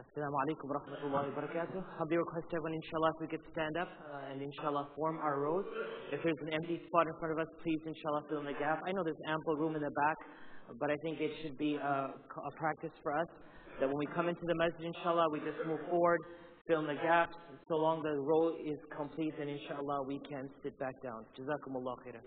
Assalamu alaikum wa rahmatullahi wa barakatuh. Humbly request everyone, inshallah, if we could stand up and inshallah form our rows. If there's an empty spot in front of us, please inshallah fill in the gap. I know there's ample room in the back, but I think it should be a practice for us that when we come into the masjid, inshallah, we just move forward, fill in the gaps. So long the row is complete, then inshallah we can sit back down. Jazakumullah khairan.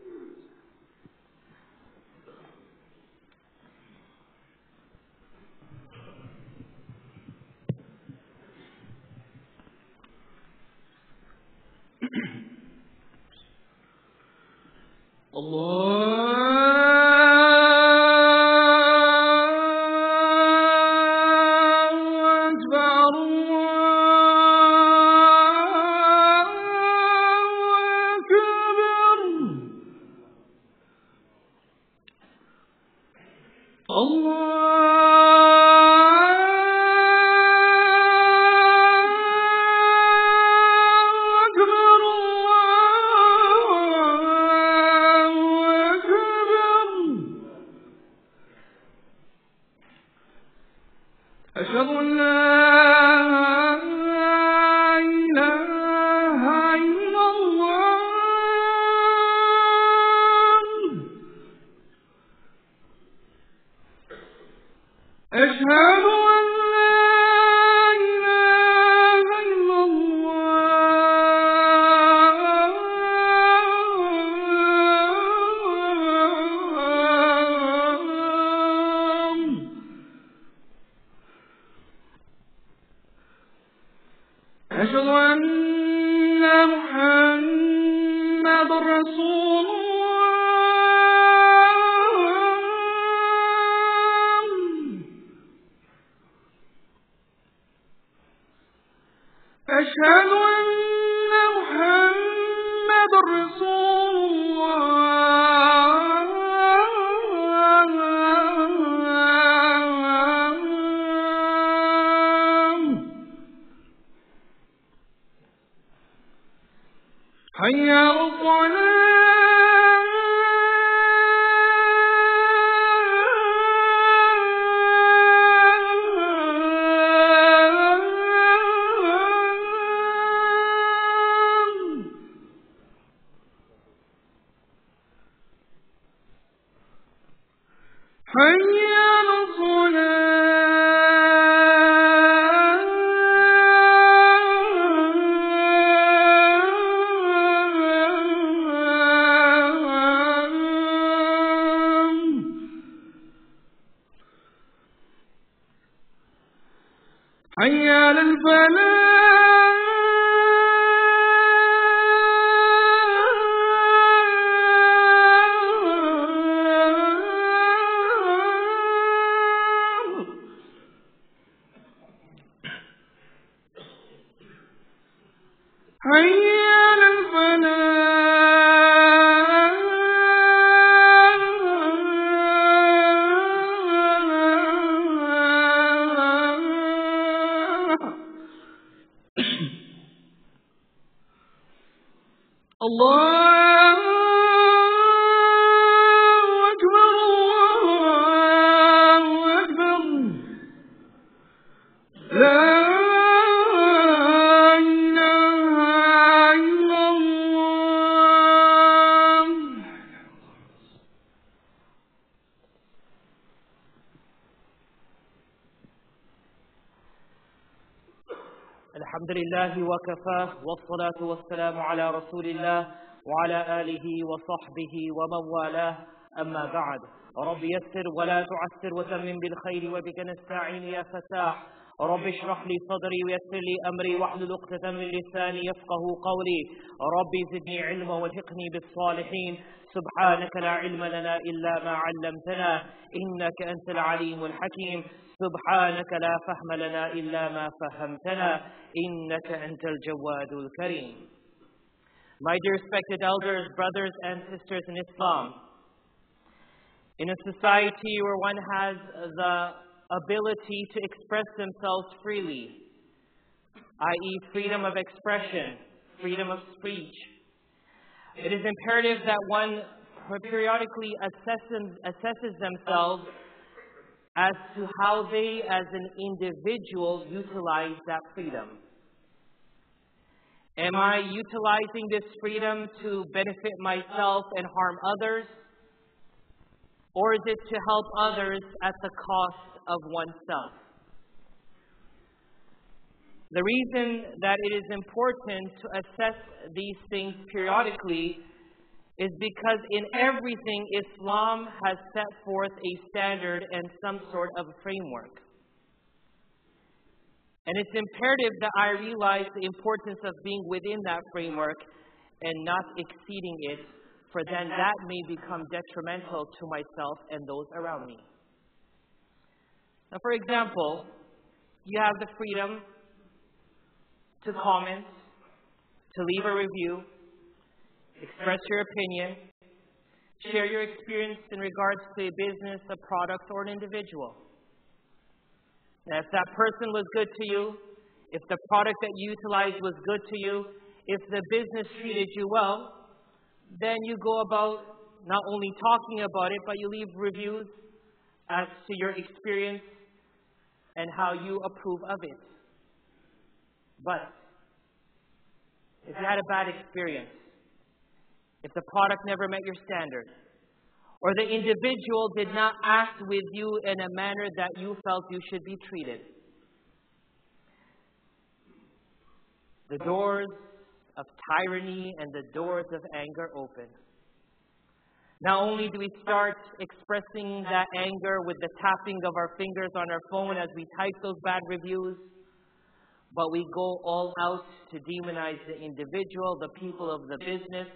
Alhamdulillahi wa kafah, wa salatu wa salamu ala rasulillah, wa ala alihi wa sahbihi wa mawalah, amma ba'd. Rabbi yassir wa la tu'assir wa tammin bil khayri wa bika nasta'in ya fatah. Rabbi shrah li sadri wa yassir li amri wa hlul 'uqdatan min lisani yafqahu qawli. Rabbi zidni ilma wa alhiqni bis salihin. سبحانك لا علم لنا إلا ما علمتنا إنك أنت العليم الحكيم سبحانك لا فهم لنا إلا ما فهمتنا إنك أنت الجواد الكريم. My dear respected elders, brothers and sisters in Islam, in a society where one has the ability to express themselves freely, i.e. freedom of expression, freedom of speech, it is imperative that one periodically assesses themselves as to how they as an individual utilize that freedom. Am I utilizing this freedom to benefit myself and harm others? Or is it to help others at the cost of oneself? The reason that it is important to assess these things periodically is because in everything Islam has set forth a standard and some sort of framework. And it's imperative that I realize the importance of being within that framework and not exceeding it, for then that may become detrimental to myself and those around me. Now, for example, you have the freedom to comment, to leave a review, express your opinion, share your experience in regards to a business, a product, or an individual. Now, if that person was good to you, if the product that you utilized was good to you, if the business treated you well, then you go about not only talking about it, but you leave reviews as to your experience and how you approve of it. But if you had a bad experience, if the product never met your standard, or the individual did not act with you in a manner that you felt you should be treated, the doors of tyranny and the doors of anger open. Not only do we start expressing that anger with the tapping of our fingers on our phone as we type those bad reviews, but we go all out to demonize the individual, the people of the business,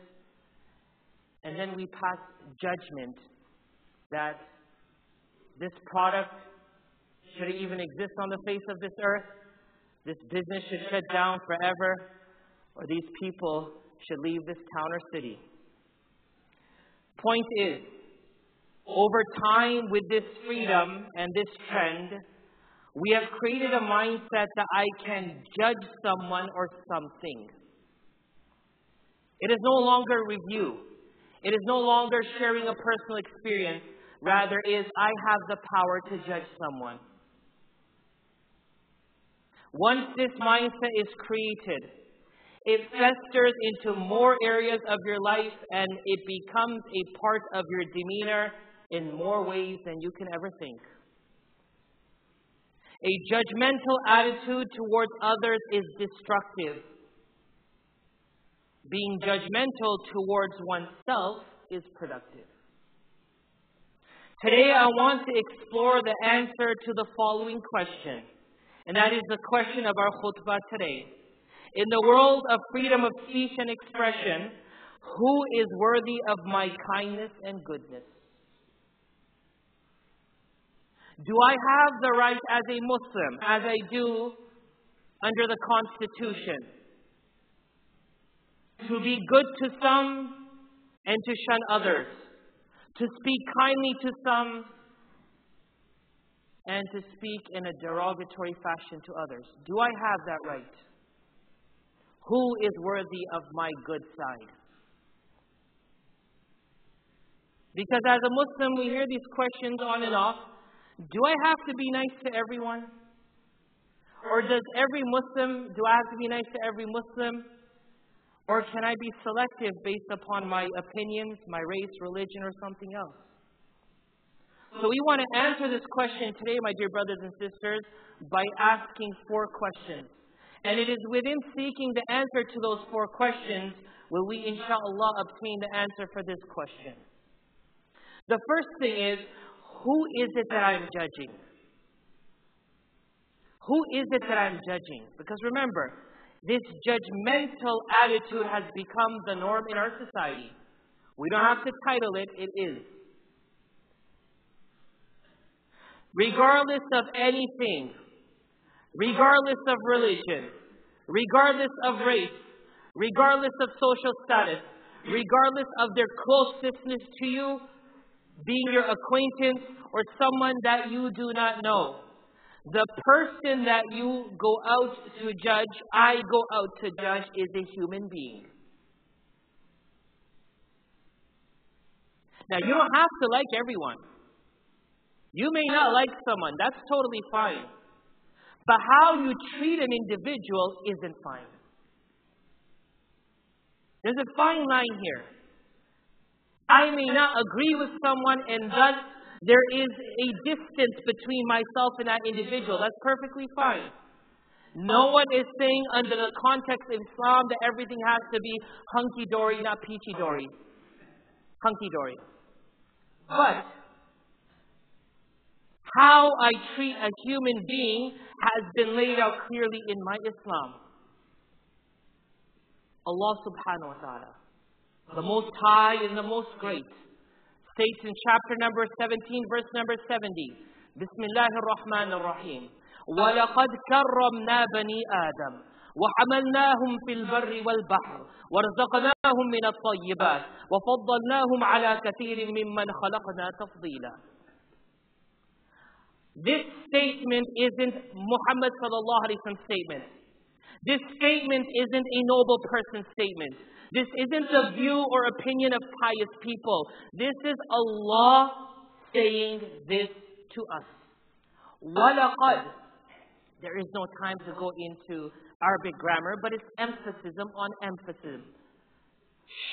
and then we pass judgment that this product shouldn't even exist on the face of this earth, this business should shut down forever, or these people should leave this town or city. Point is, over time with this freedom and this trend, we have created a mindset that I can judge someone or something. It is no longer review. It is no longer sharing a personal experience. Rather is I have the power to judge someone. Once this mindset is created, it festers into more areas of your life and it becomes a part of your demeanor in more ways than you can ever think. A judgmental attitude towards others is destructive. Being judgmental towards oneself is productive. Today I want to explore the answer to the following question, and that is the question of our khutbah today. In the world of freedom of speech and expression, who is worthy of my kindness and goodness? Do I have the right as a Muslim, as I do under the Constitution, to be good to some and to shun others, to speak kindly to some and to speak in a derogatory fashion to others? Do I have that right? Who is worthy of my good side? Because as a Muslim, we hear these questions on and off. Do I have to be nice to everyone? Or does every Muslim, do I have to be nice to every Muslim? Or can I be selective based upon my opinions, my race, religion, or something else? So we want to answer this question today, my dear brothers and sisters, by asking 4 questions. And it is within seeking the answer to those 4 questions will we, inshallah, obtain the answer for this question. The first thing is, who is it that I'm judging? Who is it that I'm judging? Because remember, this judgmental attitude has become the norm in our society. We don't have to title it, it is. Regardless of anything, regardless of religion, regardless of race, regardless of social status, regardless of their closeness to you, being your acquaintance or someone that you do not know, the person that you go out to judge, I go out to judge, is a human being. Now, you don't have to like everyone. You may not like someone. That's totally fine. But how you treat an individual isn't fine. There's a fine line here. I may not agree with someone, and thus there is a distance between myself and that individual. That's perfectly fine. No one is saying under the context of Islam that everything has to be hunky-dory, not peachy-dory. Hunky-dory. But how I treat a human being has been laid out clearly in my Islam. Allah subhanahu wa ta'ala, the Most High and the Most Great, states in chapter number 17, verse number 70, Bismillahir Rahmanir Rahim, وَلَقَدْ كَرَّمْنَا بَنِي آدَمَ وَحَمَلْنَاهُمْ فِي الْبَرِّ وَالْبَحْرِ وَرَزَقْنَاهُمْ مِنَ الطَّيِّبَاتِ وَفَضَّلْنَاهُمْ عَلَى كَثِيرٍ مِّمَّنْ خَلَقْنَا تَفْضِيلًا. This statement isn't Muhammad sallallahu alaihi wasallam's statement. This statement isn't a noble person's statement. This isn't the view or opinion of pious people. This is Allah saying this to us. وَلَقَدْ. There is no time to go into Arabic grammar, but it's emphasis on emphasis.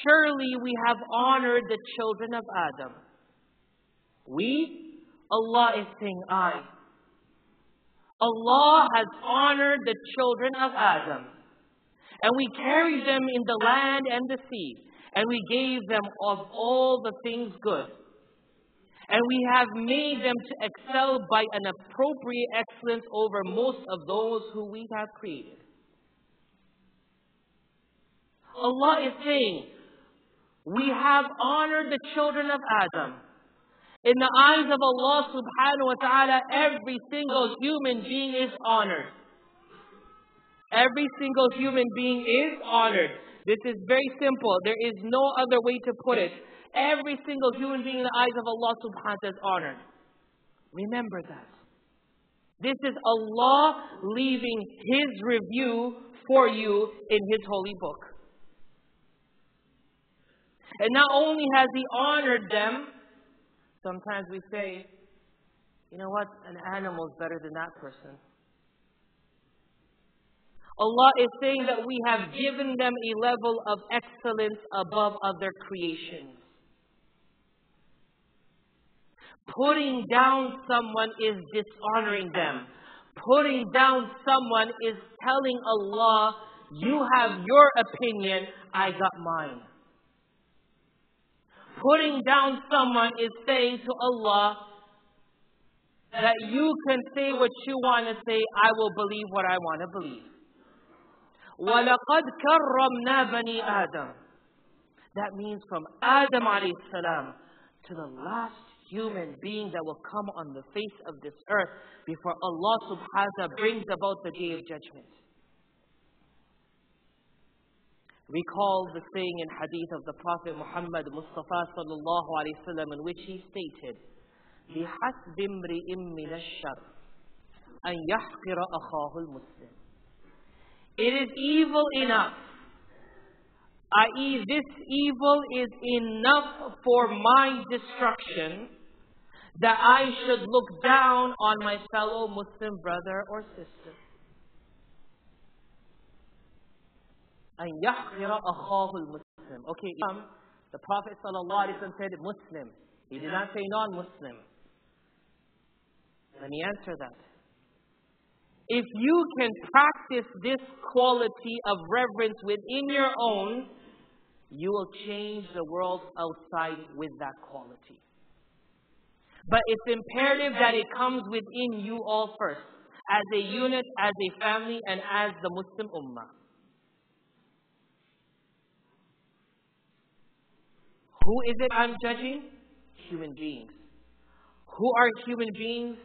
Surely we have honored the children of Adam. We? Allah is saying I. Allah has honored the children of Adam. And we carried them in the land and the sea. And we gave them of all the things good. And we have made them to excel by an appropriate excellence over most of those who we have created. Allah is saying, we have honored the children of Adam. In the eyes of Allah subhanahu wa ta'ala, every single human being is honored. Every single human being is honored. This is very simple. There is no other way to put it. Every single human being in the eyes of Allah subhanahu wa ta'ala is honored. Remember that. This is Allah leaving His review for you in His holy book. And not only has He honored them, sometimes we say, you know what, an animal is better than that person. Allah is saying that we have given them a level of excellence above other creations. Putting down someone is dishonoring them. Putting down someone is telling Allah, you have your opinion, I got mine. Putting down someone is saying to Allah that you can say what you want to say, I will believe what I want to believe. وَلَقَدْ كَرَّمْنَا بَنِي آدَمَ. That means from Adam alayhi salam to the last human being that will come on the face of this earth before Allah subhanahu wa ta'ala brings about the day of judgment. Recall the saying in hadith of the Prophet Muhammad Mustafa sallallahu alayhi wa sallam, in which he stated, بِحَسْبِ امْرِئٍ مِّنَ الشَّرِّ أَنْ يَحْقِرَ أَخَاهُ الْمُسْلِمِ. It is evil enough, i.e. this evil is enough for my destruction, that I should look down on my fellow Muslim brother or sister. أن يحقر أخاه المسلم. Okay, the Prophet ﷺ said Muslim. He did not say non-Muslim. Let me answer that. If you can practice this quality of reverence within your own, you will change the world outside with that quality. But it's imperative that it comes within you all first, as a unit, as a family, and as the Muslim Ummah. Who is it I'm judging? Human beings. Who are human beings?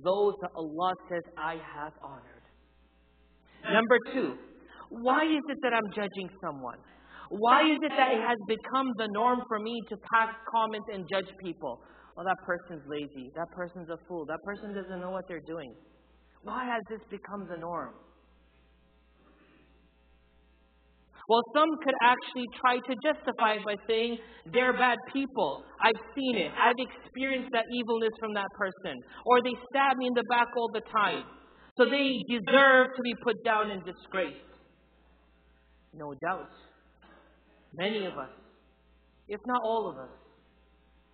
Those that Allah says I have honored. Number 2, why is it that I'm judging someone? Why is it that it has become the norm for me to pass comments and judge people? Oh, that person's lazy. That person's a fool. That person doesn't know what they're doing. Why has this become the norm? Well, some could actually try to justify it by saying they're bad people. I've seen it. I've experienced that evilness from that person. Or they stab me in the back all the time. So they deserve to be put down and disgraced. No doubt, many of us, if not all of us,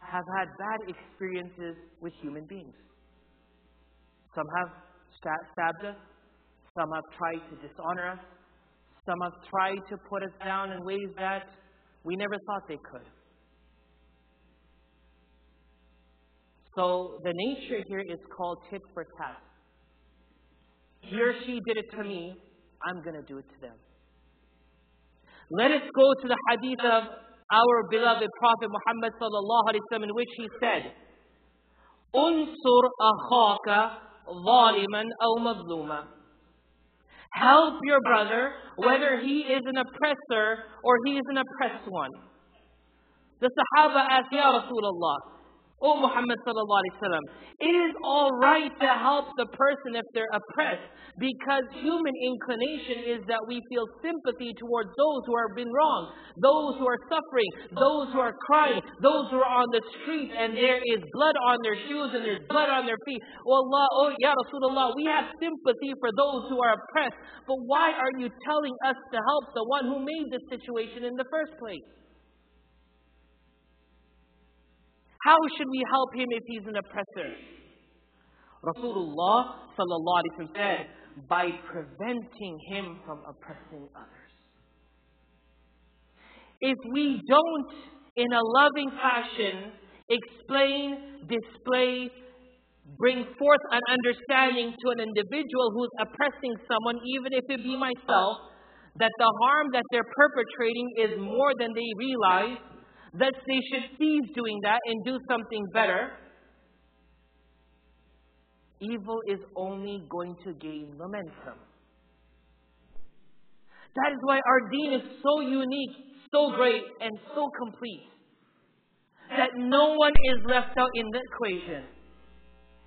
have had bad experiences with human beings. Some have stabbed us. Some have tried to dishonor us. Some have tried to put us down in ways that we never thought they could. So the nature here is called tit for tat. He or she did it to me, I'm going to do it to them. Let us go to the hadith of our beloved Prophet Muhammad sallallahu alaihi wasallam, in which he said, "Unsur akhaka zaliman aw mazluma." Help your brother, whether he is an oppressor or he is an oppressed one. The Sahaba asked, "Ya Rasulullah, O Muhammad sallallahu alaihi wasallam, it is all right to help the person if they're oppressed, because human inclination is that we feel sympathy towards those who are been wrong, those who are suffering, those who are crying, those who are on the street and there is blood on their shoes and there's blood on their feet. Oh Ya Rasulullah, we have sympathy for those who are oppressed, but why are you telling us to help the one who made this situation in the first place? How should we help him if he's an oppressor?" Rasulullah sallallahu alaihi wasallam said, by preventing him from oppressing others. If we don't, in a loving fashion, explain, display, bring forth an understanding to an individual who's oppressing someone, even if it be myself, that the harm that they're perpetrating is more than they realize, that they should cease doing that and do something better, evil is only going to gain momentum. That is why our deen is so unique, so great, and so complete, that no one is left out in the equation.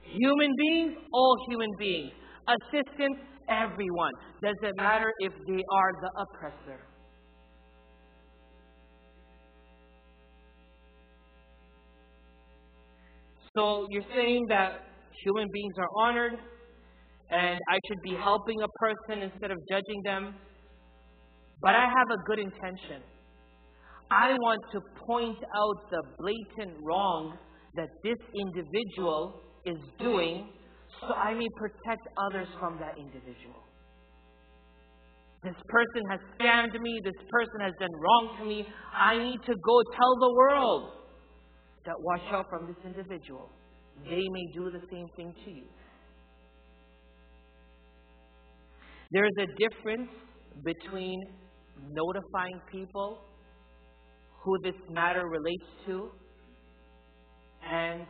Human beings, all human beings. Assistants, everyone. Doesn't matter if they are the oppressor. So you're saying that human beings are honored and I should be helping a person instead of judging them. But I have a good intention. I want to point out the blatant wrong that this individual is doing, so I may protect others from that individual. This person has scammed me. This person has done wrong to me. I need to go tell the world that watch out from this individual. They may do the same thing to you. There is a difference between notifying people who this matter relates to and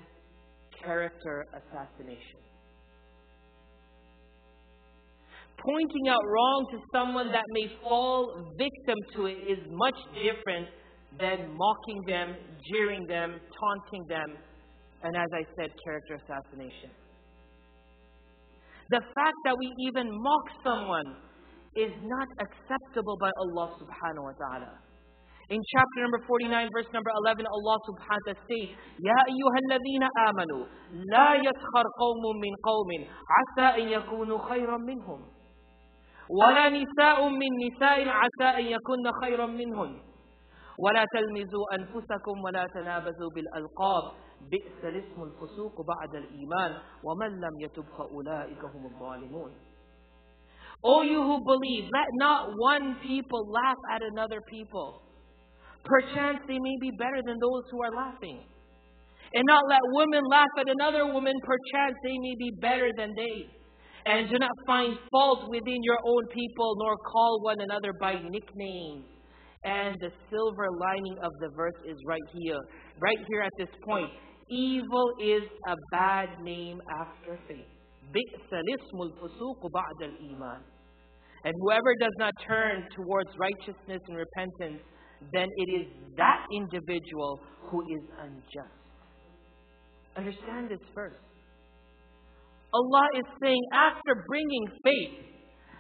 character assassination. Pointing out wrong to someone that may fall victim to it is much different than mocking them, jeering them, taunting them, and as I said, character assassination. The fact that we even mock someone is not acceptable by Allah subhanahu wa ta'ala. In chapter number 49, verse number 11, Allah subhanahu wa ta'ala says, "Ya ayyuhalladhina amanu, la yaskhar qawmun min qawmin, asa an yakunu khayran minhum. Wala nisa'un min nisa'in, asa an yakunna khayran minhun. ولا تلمزوا أنفسكم ولا تنابزوا بالألقاب بئس الاسم الفسوق بعد الإيمان ومن لم يتب فأولئك هم الظالمون." O you who believe, let not one people laugh at another people. Perchance they may be better than those who are laughing. And not let women laugh at another woman, perchance they may be better than they. And do not find fault within your own people, nor call one another by nicknames. And the silver lining of the verse is right here at this point. Evil is a bad name after faith. بِئْسَ الِاسْمُ الْفُسُوقُ بَعْدَ الْإِيمَانِ. And whoever does not turn towards righteousness and repentance, then it is that individual who is unjust. Understand this verse. Allah is saying, after bringing faith,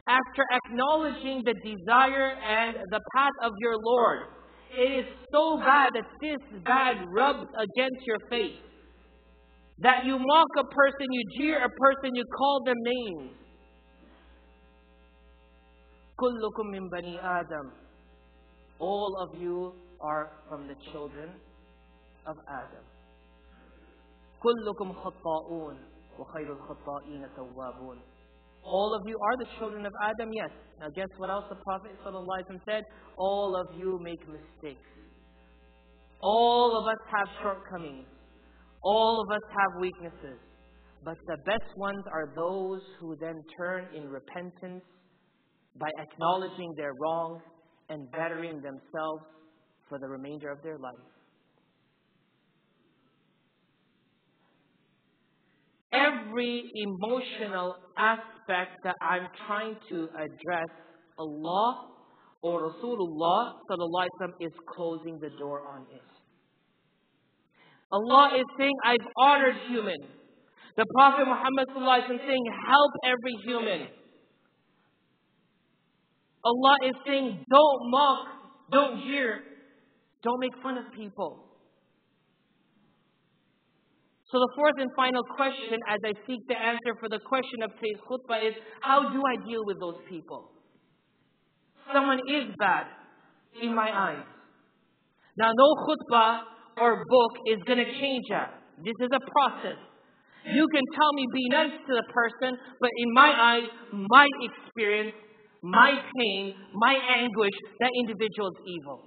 after acknowledging the desire and the path of your Lord, it is so bad that this bad rubs against your face. That you mock a person, you jeer a person, you call them names. كلكم من بني آدم. All of you are from the children of Adam. كلكم خطاؤون وخير الخطائين توابون. All of you are the children of Adam, yes. Now guess what else the Prophet ﷺ said? All of you make mistakes. All of us have shortcomings. All of us have weaknesses. But the best ones are those who then turn in repentance by acknowledging their wrongs and bettering themselves for the remainder of their life. Every emotional aspect that I'm trying to address, Allah or Rasulullah sallallahu alaihi wasallam is closing the door on it. Allah is saying, I've honored human. The Prophet Muhammad sallallahu alaihi wasallam is saying, help every human. Allah is saying, don't mock, don't jeer, don't make fun of people. So the fourth and final question, as I seek the answer for the question of today's khutbah, is how do I deal with those people? Someone is bad in my eyes. Now, no khutbah or book is going to change that. This is a process. You can tell me be nice to the person, but in my eyes, my experience, my pain, my anguish, that individual is evil.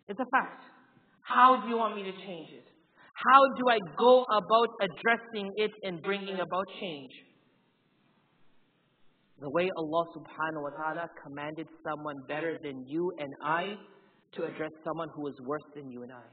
It's a fact. How do you want me to change it? How do I go about addressing it and bringing about change? The way Allah subhanahu wa ta'ala commanded someone better than you and I to address someone who is worse than you and I.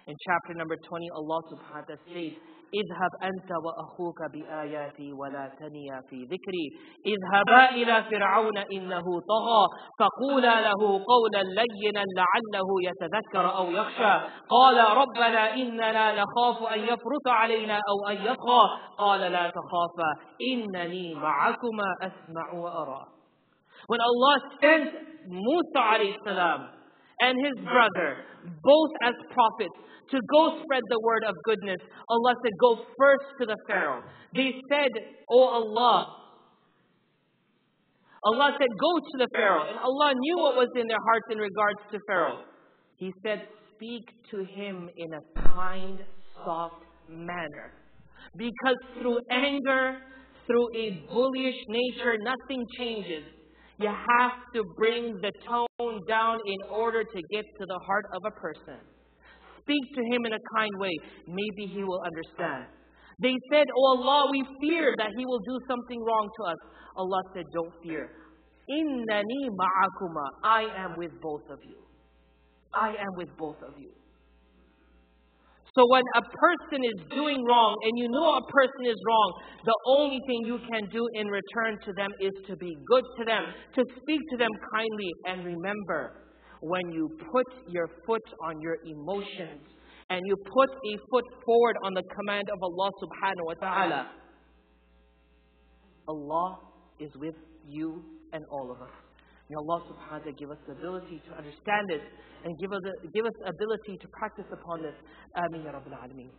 In chapter number 20, Allah subhanahu wa ta'ala says, اذهب أنت وأخوك بآياتي ولا تنيا في ذكري اذهبا إلى فرعون إنه طغى فقولا له قولا لينا لعله يتذكر أو يخشى قال ربنا إننا نخاف أن يفرط علينا أو أن يطغى قال لا تخافا إنني معكما أسمع وأرى. When Allah sent Musa alayhi salam and his brother, both as prophets, to go spread the word of goodness, Allah said, go first to the Pharaoh. They said, oh Allah. Allah said, go to the Pharaoh. And Allah knew what was in their hearts in regards to Pharaoh. He said, speak to him in a kind, soft manner. Because through anger, through a bullish nature, nothing changes. You have to bring the tone down in order to get to the heart of a person. Speak to him in a kind way. Maybe he will understand. They said, oh Allah, we fear that he will do something wrong to us. Allah said, don't fear. Innani ma'akuma. I am with both of you. I am with both of you. So when a person is doing wrong and you know a person is wrong, the only thing you can do in return to them is to be good to them, to speak to them kindly. And remember, when you put your foot on your emotions and you put a foot forward on the command of Allah subhanahu wa ta'ala, Allah is with you and all of us. May Allah subhanahu wa ta'ala give us the ability to understand this and give us the ability to practice upon this. Ameen ya Rabbil Alameen.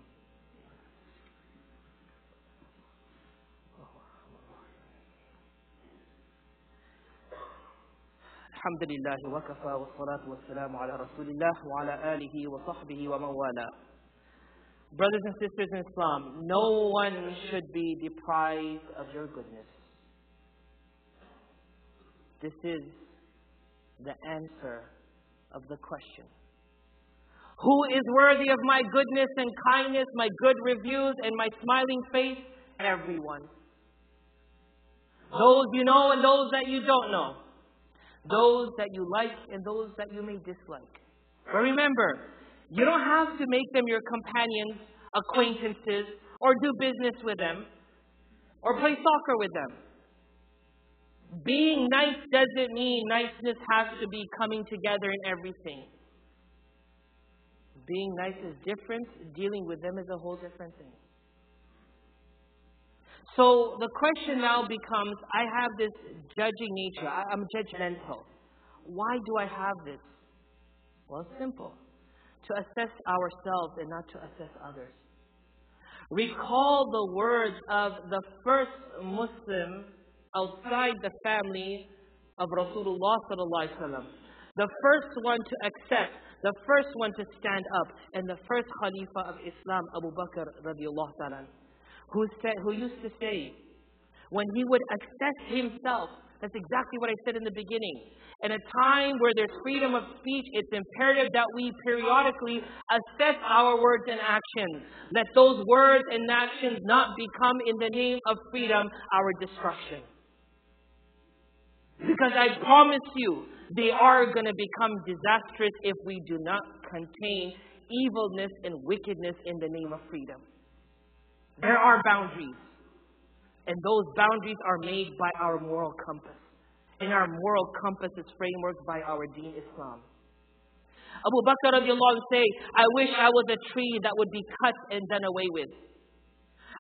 Alhamdulillah wa kafa wa salatu wa salamu ala Rasulillah wa ala alihi wa sahbihi wa man wala. Brothers and sisters in Islam, no one should be deprived of your goodness. This is the answer of the question. Who is worthy of my goodness and kindness, my good reviews and my smiling face? Everyone. Those you know and those that you don't know. Those that you like and those that you may dislike. But remember, you don't have to make them your companions, acquaintances, or do business with them, or play soccer with them. Being nice doesn't mean niceness has to be coming together in everything. Being nice is different. Dealing with them is a whole different thing. So the question now becomes, I have this judging nature. I'm judgmental. Why do I have this? Well, it's simple. To assess ourselves and not to assess others. Recall the words of the first Muslim outside the family of Rasulullah sallallahu alaihi wasallam. The first one to accept, the first one to stand up, and the first Khalifa of Islam, Abu Bakr radiallahu ta'ala, who used to say, when he would assess himself, that's exactly what I said in the beginning. In a time where there's freedom of speech, it's imperative that we periodically assess our words and actions. Let those words and actions not become, in the name of freedom, our destruction. Because I promise you, they are going to become disastrous if we do not contain evilness and wickedness in the name of freedom. There are boundaries. And those boundaries are made by our moral compass. And our moral compass is frameworked by our Deen Islam. Abu Bakr radiallahu anhu say, I wish I was a tree that would be cut and done away with.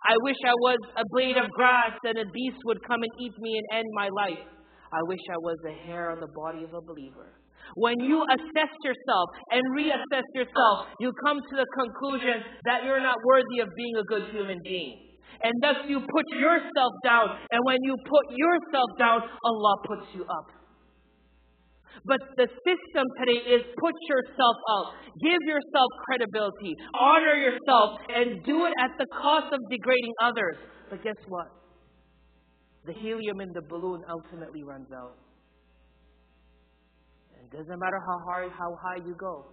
I wish I was a blade of grass and a beast would come and eat me and end my life. I wish I was a hair on the body of a believer. When you assess yourself and reassess yourself, you come to the conclusion that you're not worthy of being a good human being. And thus you put yourself down. And when you put yourself down, Allah puts you up. But the system today is put yourself up. Give yourself credibility. Honor yourself. And do it at the cost of degrading others. But guess what? The helium in the balloon ultimately runs out. And it doesn't matter how high you go,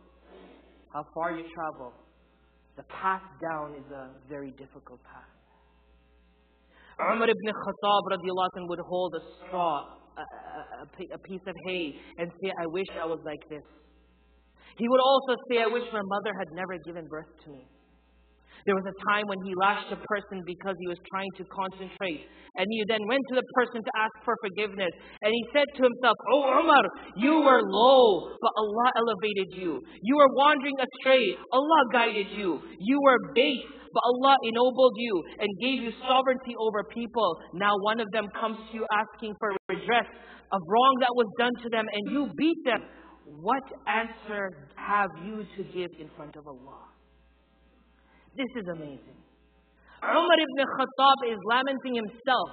how far you travel. The path down is a very difficult path. Umar ibn Khattab radiallahu anhu would hold a straw, a piece of hay, and say, I wish I was like this. He would also say, I wish my mother had never given birth to me. There was a time when he lashed a person because he was trying to concentrate. And he then went to the person to ask for forgiveness. And he said to himself, Oh Umar, you were low, but Allah elevated you. You were wandering astray, Allah guided you. You were base, but Allah ennobled you and gave you sovereignty over people. Now one of them comes to you asking for redress of wrong that was done to them, and you beat them. What answer have you to give in front of Allah? This is amazing. Umar ibn Khattab is lamenting himself.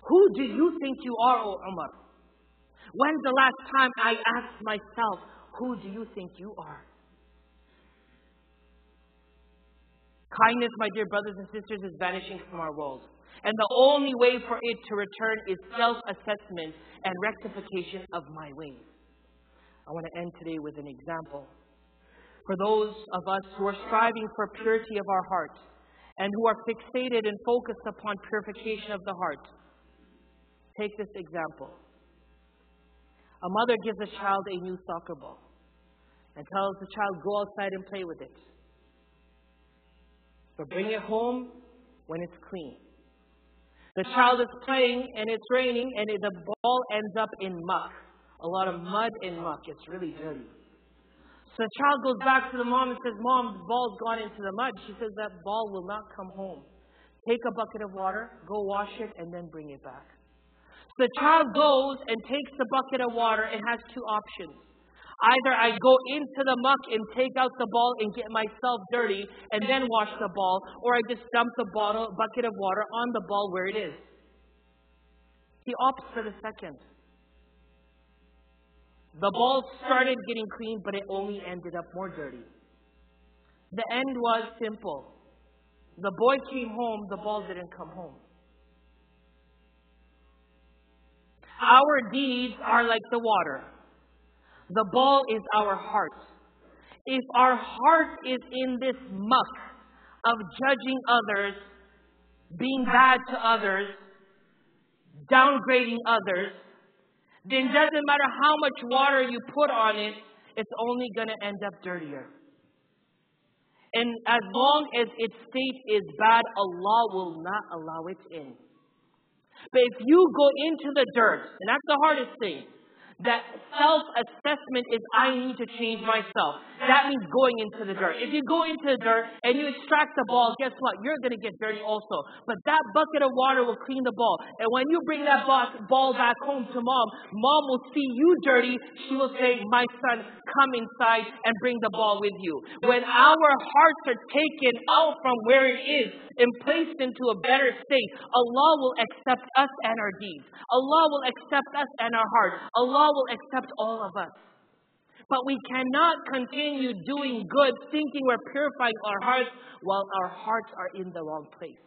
Who do you think you are, O Umar? When's the last time I asked myself, who do you think you are? Kindness, my dear brothers and sisters, is vanishing from our world. And the only way for it to return is self-assessment and rectification of my ways. I want to end today with an example. For those of us who are striving for purity of our heart and who are fixated and focused upon purification of the heart, take this example. A mother gives a child a new soccer ball and tells the child, go outside and play with it. But bring it home when it's clean. The child is playing and it's raining and the ball ends up in muck. A lot of mud and muck. It's really dirty. So the child goes back to the mom and says, Mom, the ball's gone into the mud. She says, that ball will not come home. Take a bucket of water, go wash it, and then bring it back. So the child goes and takes the bucket of water and has two options. Either I go into the muck and take out the ball and get myself dirty and then wash the ball, or I just dump the bucket of water on the ball where it is. He opts for the second. The ball started getting clean, but it only ended up more dirty. The end was simple. The boy came home, the ball didn't come home. Our deeds are like the water. The ball is our heart. If our heart is in this muck of judging others, being bad to others, downgrading others, then it doesn't matter how much water you put on it, it's only going to end up dirtier. And as long as its state is bad, Allah will not allow it in. But if you go into the dirt, and that's the hardest thing, That self-assessment is, I need to change myself. That means going into the dirt. If you go into the dirt and you extract the ball, guess what? You're going to get dirty also. But that bucket of water will clean the ball. And when you bring that ball back home to mom, mom will see you dirty. She will say, my son, come inside and bring the ball with you. When our hearts are taken out from where it is and placed into a better state, Allah will accept us and our deeds. Allah will accept us and our heart. Allah will accept all of us. But we cannot continue doing good, thinking we're purifying our hearts, while our hearts are in the wrong place.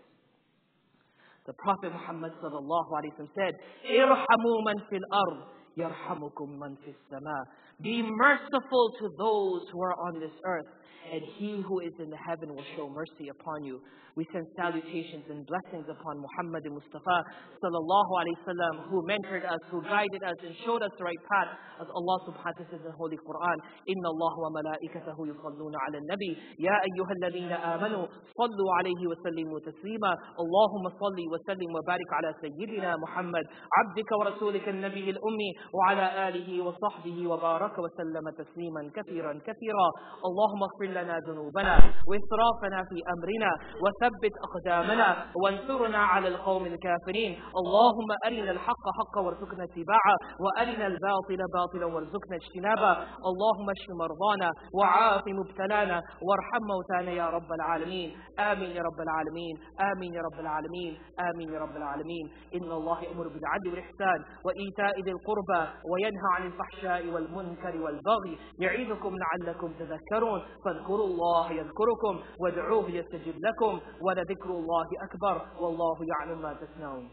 The Prophet Muhammad sallallahu alaihi wasallam said, "Irhamu man fil ard, yarhamukum man fis sama." Be merciful to those who are on this earth, and He who is in the heaven will show mercy upon you. We send salutations and blessings upon Muhammad Mustafa sallallahu alaihi wasallam, who mentored us, who guided us, and showed us the right path. As Allah subhanahu wa ta'ala says in the Holy Quran, "Inna Allah wa malaikatahu yusalluna ala nabi, ya ayyuhalladhina amanu, sallu alayhi wa sallimu taslima. Allahumma salli wa sallim wa barik ala sayyidina Muhammad, abdika wa rasulika an-nabiy al-ummi, wa ala alihi wa sahbihi wa baraka wa sallama tasliman kathiran kathira. Allahumma ighfir lana dhunubana wa israfana fi amrina wa ثبت أقدامنا وانصرنا على القوم الكافرين. اللهم أرنا الحق حقا وارزقنا اتباعه وأرنا الباطل باطلا وارزقنا اجتنابه. اللهم اشف مرضانا وعاف مبتلانا وارحم موتانا يا رب العالمين. آمين يا رب العالمين. آمين يا رب العالمين. آمين يا رب العالمين. إن الله يأمر بالعدل والإحسان وإيتاء ذي القربى وينهى عن الفحشاء والمنكر والبغي يعظكم لعلكم تذكرون. فاذكروا الله يذكركم وادعوه يستجب لكم وَلَذِكْرُ اللَّهِ أَكْبَرُ وَاللَّهُ يَعْلَمُ مَا تَصْنَعُونَ.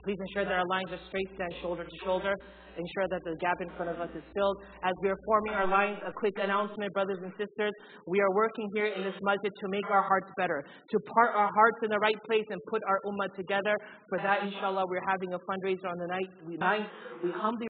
Please ensure that our lines are straight, stand shoulder to shoulder. Ensure that the gap in front of us is filled. As we are forming our lines, a quick announcement, brothers and sisters. We are working here in this masjid to make our hearts better, to part our hearts in the right place and put our ummah together. For that, inshallah, we're having a fundraiser on the night. We humbly